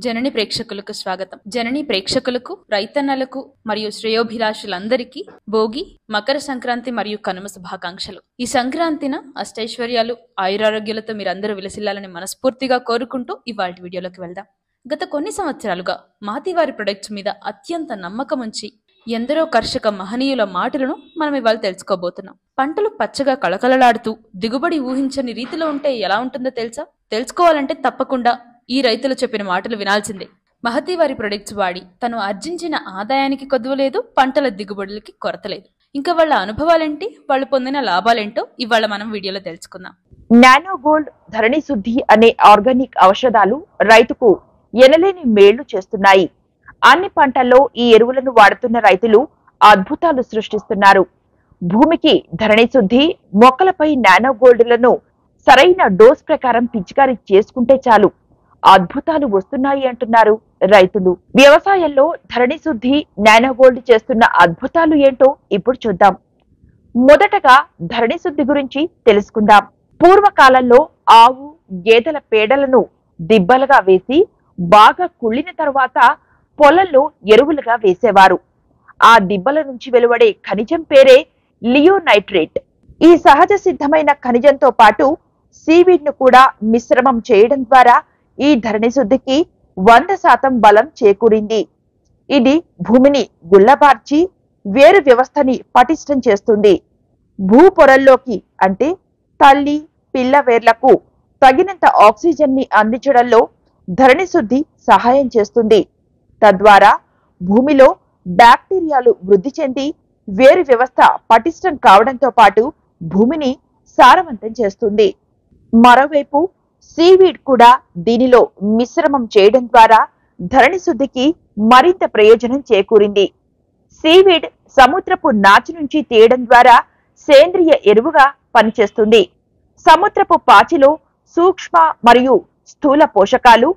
జనని ప్రేక్షకులకు స్వాగతం. జనని ప్రేక్షకులకు, రైతన్నలకు మరియు శ్రేయోభిలాషులందరికీ భోగి, మకర సంక్రాంతి మరియు కనుమ శుభాకాంక్షలు. ఈ సంక్రాంతిన అష్టైశ్వర్యాలు, ఆయురారోగ్యాలతో మీరందరూ విలసిల్లాలని మనస్ఫూర్తిగా కోరుకుంటూ ఇవాళ వీడియోలోకి వెళ్దాం. గత కొన్ని సంవత్సరాలుగా మాతివారి ప్రొడక్ట్స్ మీద అత్యంత నమ్మకం ఉంచి ఎందరో కర్షక మహనీయుల మాటలను మనం ఇవాళ తెలుసుకోబోతున్నాం. పంటలు పచ్చగా కళకళలాడుతూ దిగుబడి ఊహించని రీతిలో ఉంటే ఎలా ఉంటుందో తెలుసుకోవాలంటే తప్పకుండా ఈ రైతులు చెప్పిన మాటలు వినాల్సిందే. మహతివారి ప్రొడక్ట్స్ వాడి తను ఆర్జించిన ఆదాయానికి కొదువ లేదు, పంటల దిగుబడులకి కొరత లేదు. ఇంకా వాళ్ళ అనుభవాలేంటి, వాళ్ళు పొందిన లాభాలేంటో ఇవాళ మనం వీడియోలో తెలుసుకుందాం. నానో గోల్డ్, ధరణి శుద్ధి అనే ఆర్గానిక్ ఔషధాలు రైతుకు ఎనలేని మేళ్లు చేస్తున్నాయి. అన్ని పంటల్లో ఈ ఎరువులను వాడుతున్న రైతులు అద్భుతాలు సృష్టిస్తున్నారు. భూమికి ధరణి శుద్ధి, మొక్కలపై నానో గోల్డ్లను సరైన డోస్ ప్రకారం పిచికారీ చేసుకుంటే చాలు అద్భుతాలు వస్తున్నాయి అంటున్నారు రైతులు. వ్యవసాయంలో ధరణి శుద్ధి, నానో గోల్డ్ చేస్తున్న అద్భుతాలు ఏంటో ఇప్పుడు చూద్దాం. మొదటగా ధరణి శుద్ధి గురించి తెలుసుకుందాం. పూర్వకాలంలో ఆవు, గేదెల పేడలను దిబ్బలుగా వేసి బాగా కుళ్ళిన తరువాత పొలంలో ఎరువులుగా వేసేవారు. ఆ దిబ్బల నుంచి వెలువడే ఖనిజం పేరే లియోనైట్రేట్. ఈ సహజ సిద్ధమైన ఖనిజంతో పాటు సీవీడ్ ను కూడా మిశ్రమం చేయడం ద్వారా ఈ ధరణి శుద్ధికి 100% బలం చేకూరింది. ఇది భూమిని గుల్లబార్చి వేరు వ్యవస్థని పటిష్టం చేస్తుంది. భూ పొరల్లోకి అంటే తల్లి, పిల్ల వేర్లకు తగినంత ఆక్సిజన్ ని అందించడంలో ధరణి శుద్ధి సహాయం చేస్తుంది. తద్వారా భూమిలో బ్యాక్టీరియాలు వృద్ధి చెంది వేరు వ్యవస్థ పటిష్టం కావడంతో పాటు భూమిని సారవంతం చేస్తుంది. మరోవైపు సీవీడ్ కూడా దీనిలో మిశ్రమం చేయడం ద్వారా ధరణి శుద్ధికి మరింత ప్రయోజనం చేకూరింది. సీవీడ్ సముద్రపు నాచు నుంచి తీయడం ద్వారా సేంద్రియ ఎరువుగా పనిచేస్తుంది. సముద్రపు పాచిలో సూక్ష్మ మరియు స్థూల పోషకాలు,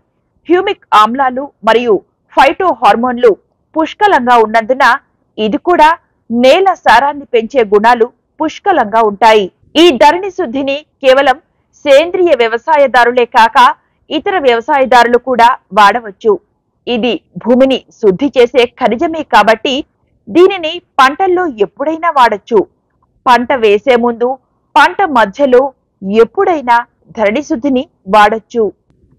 హ్యూమిక్ ఆమ్లాలు మరియు ఫైటో హార్మోన్లు పుష్కలంగా ఉన్నందున ఇది కూడా నేల సారాన్ని పెంచే గుణాలు పుష్కలంగా ఉంటాయి. ఈ ధరణి శుద్ధిని కేవలం సేంద్రియ వ్యవసాయదారులే కాక ఇతర వ్యవసాయదారులు కూడా వాడవచ్చు. ఇది భూమిని శుద్ధి చేసే ఖనిజమే కాబట్టి దీనిని పంటల్లో ఎప్పుడైనా వాడచ్చు. పంట వేసే ముందు, పంట మధ్యలో ఎప్పుడైనా ధరణి శుద్ధిని వాడచ్చు.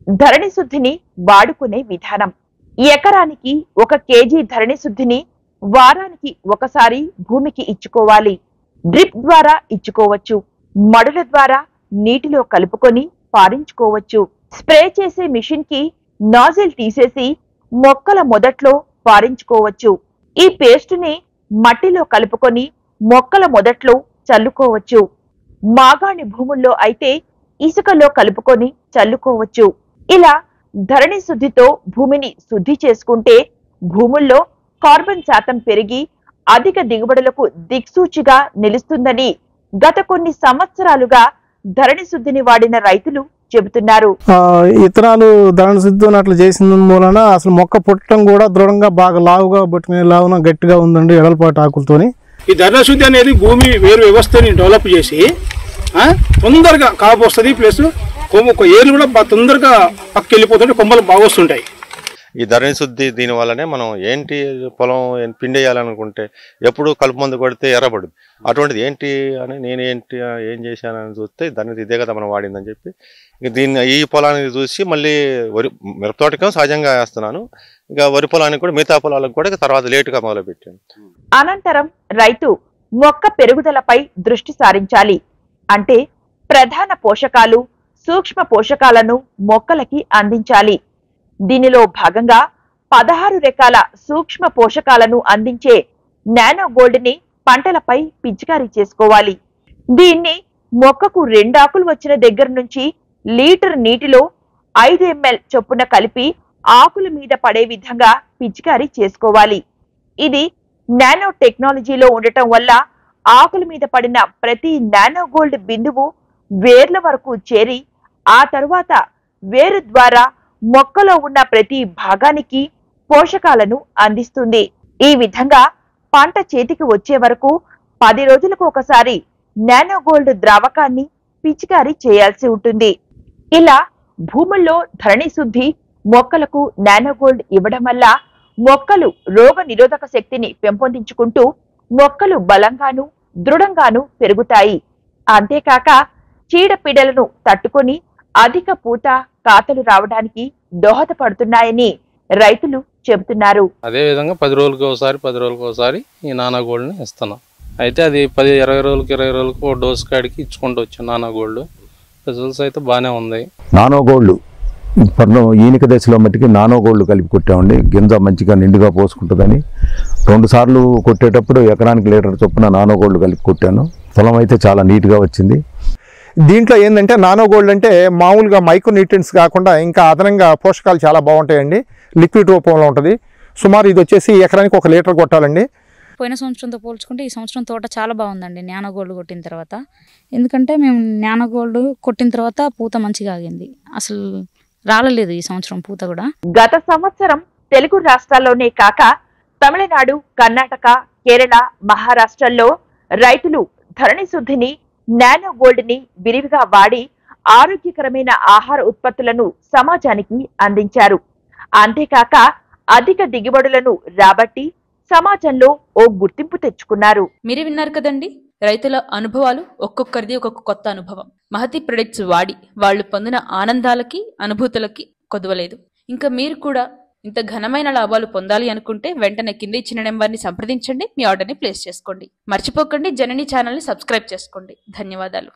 ధరణి శుద్ధిని వాడుకునే విధానం: ఎకరానికి 1 కేజీ ధరణి శుద్ధిని వారానికి ఒకసారి భూమికి ఇచ్చుకోవాలి. డ్రిప్ ద్వారా ఇచ్చుకోవచ్చు. మడుల ద్వారా నీటిలో కలుపుకొని పారించుకోవచ్చు. స్ప్రే చేసే మిషన్ కి నాజిల్ తీసేసి మొక్కల మొదట్లో పారించుకోవచ్చు. ఈ పేస్టుని మట్టిలో కలుపుకొని మొక్కల మొదట్లో చల్లుకోవచ్చు. మాగాణి భూముల్లో అయితే ఇసుకలో కలుపుకొని చల్లుకోవచ్చు. ఇలా ధరణి శుద్ధితో భూమిని శుద్ధి చేసుకుంటే భూముల్లో కార్బన్ శాతం పెరిగి అధిక దిగుబడులకు దిక్సూచిగా నిలుస్తుందని గత కొన్ని సంవత్సరాలుగా ధరణి శుద్ధిని వాడిన రైతులు చెబుతున్నారు. ఇతరాలు ధరణి శుద్ధి అట్లా చేసిన మూలన అసలు మొక్క పుట్టడం కూడా దృఢంగా బాగా లావుగా పట్టుకునే లావున గట్టిగా ఉందండి ఎడలపాటు ఆకులతోని. ఈ ధరణి శుద్ధి అనేది భూమి వేరు వ్యవస్థని డెవలప్ చేసి తొందరగా కాపు వస్తుంది. ప్లస్ ఏర్లు కూడా తొందరగా పక్కకి వెళ్ళిపోతుంటే కొమ్మలు బాగా వస్తుంటాయి. ఈ ధరణి శుద్ధి దీని వల్లనే మనం ఏంటి పొలం పిండి వేయాలనుకుంటే ఎప్పుడు కలుపు మందు కొడితే ఎర్రబడుద్ది. అటువంటిది ఏంటి అని నేను ఏం చేశానని చూస్తే ధరణి ఇదే కదా మనం వాడిందని చెప్పి దీన్ని ఈ పొలానికి చూసి మళ్ళీ వరి మిరపతోటకం సహజంగా వేస్తున్నాను. ఇక వరి పొలానికి కూడా మిగతా పొలాలకు కూడా తర్వాత లేటుగా మొదలుపెట్టాను. అనంతరం రైతు మొక్క పెరుగుదలపై దృష్టి సారించాలి. అంటే ప్రధాన పోషకాలు, సూక్ష్మ పోషకాలను మొక్కలకి అందించాలి. దీనిలో భాగంగా 16 రకాల సూక్ష్మ పోషకాలను అందించే నానో గోల్డ్ ని పంటలపై పిచికారీ చేసుకోవాలి. దీన్ని మొక్కకు 2 ఆకులు వచ్చిన దగ్గర నుంచి లీటర్ నీటిలో 5 ml చొప్పున కలిపి ఆకుల మీద పడే విధంగా పిచికారీ చేసుకోవాలి. ఇది నానో టెక్నాలజీలో ఉండటం వల్ల ఆకుల మీద పడిన ప్రతి నానో గోల్డ్ బిందువు వేర్ల వరకు చేరి ఆ తరువాత వేరు ద్వారా మొక్కలో ఉన్న ప్రతి భాగానికి పోషకాలను అందిస్తుంది. ఈ విధంగా పంట చేతికి వచ్చే వరకు 10 రోజులకు ఒకసారి నానో గోల్డ్ ద్రావకాన్ని పిచికారీ చేయాల్సి ఉంటుంది. ఇలా భూముల్లో ధరణి శుద్ధి మొక్కలకు నానోగోల్డ్ ఇవ్వడం వల్ల మొక్కలు రోగ నిరోధక శక్తిని పెంపొందించుకుంటూ మొక్కలు బలంగాను దృఢంగాను పెరుగుతాయి. అంతేకాక చీడపీడలను తట్టుకొని అధిక పూత కాతలు రావడానికి దోహదపడుతున్నాయని రైతులు చెబుతున్నారు. అదే విధంగా 10 రోజులకు ఒకసారి ఈ నానా గోల్డ్ని ఇస్తున్నాం. అయితే అది 20 రోజులకు డోస్ కాడికి ఇచ్చుకుంటూ వచ్చాం. నానా గోల్డ్ రిజల్ట్స్ అయితే బాగానే ఉంది. నానో గోల్డ్ ఈనిక దశలో మట్టికి నానో గోల్డ్ కలిపి కొట్టామండి. గింజ మంచిగా నిండుగా పోసుకుంటుందని 2 సార్లు కొట్టేటప్పుడు ఎకరానికి లీటర్ చొప్పున నానో గోల్డ్ కలిపి కొట్టాను. పొలం అయితే చాలా నీట్గా వచ్చింది. దీంట్లో ఏంటంటే నానో గోల్డ్ అంటే మామూలుగా మైక్రో న్యూట్రియన్స్ కాకుండా ఇంకా అదనంగా పోషకాలు చాలా బాగుంటాయండి. లిక్విడ్ రూపంలో ఉంటుంది. సుమారు ఇది వచ్చేసి ఎకరానికి 1 లీటర్ కొట్టాలండి. పోయిన సంవత్సరంతో పోల్చుకుంటే ఈ సంవత్సరం తోట చాలా బాగుందండి నానో గోల్డ్ కొట్టిన తర్వాత. ఎందుకంటే మేము నానో గోల్డ్ కొట్టిన తర్వాత పూత మంచిగా ఆగింది. అసలు రాలేదు ఈ సంవత్సరం పూత కూడా. గత సంవత్సరం తెలుగు రాష్ట్రాల్లోనే కాక తమిళనాడు, కర్ణాటక, కేరళ, మహారాష్ట్రల్లో రైతులు ధరణి శుద్ధిని, నానో గోల్డ్ ని విరివిగా వాడి ఆరోగ్యకరమైన ఆహార ఉత్పత్తులను సమాజానికి అందించారు. అంతేకాక అధిక దిగుబడులను రాబట్టి సమాజంలో ఓ గుర్తింపు తెచ్చుకున్నారు. మీరు విన్నారు కదండి, రైతుల అనుభవాలు ఒక్కొక్కరిది ఒక్కొక్క కొత్త అనుభవం. మహతి ప్రొడక్ట్స్ వాడి వాళ్ళు పొందిన ఆనందాలకి అనుభూతులకి కొదవలేదు. ఇంకా మీరు కూడా ఇంత ఘనమైన లాభాలు పొందాలి అనుకుంటే వెంటనే కింద ఇచ్చిన నెంబర్ని సంప్రదించండి, మీ ఆర్డర్ని ప్లేస్ చేసుకోండి. మర్చిపోకండి జనని ఛానల్ని సబ్స్క్రైబ్ చేసుకోండి. ధన్యవాదాలు.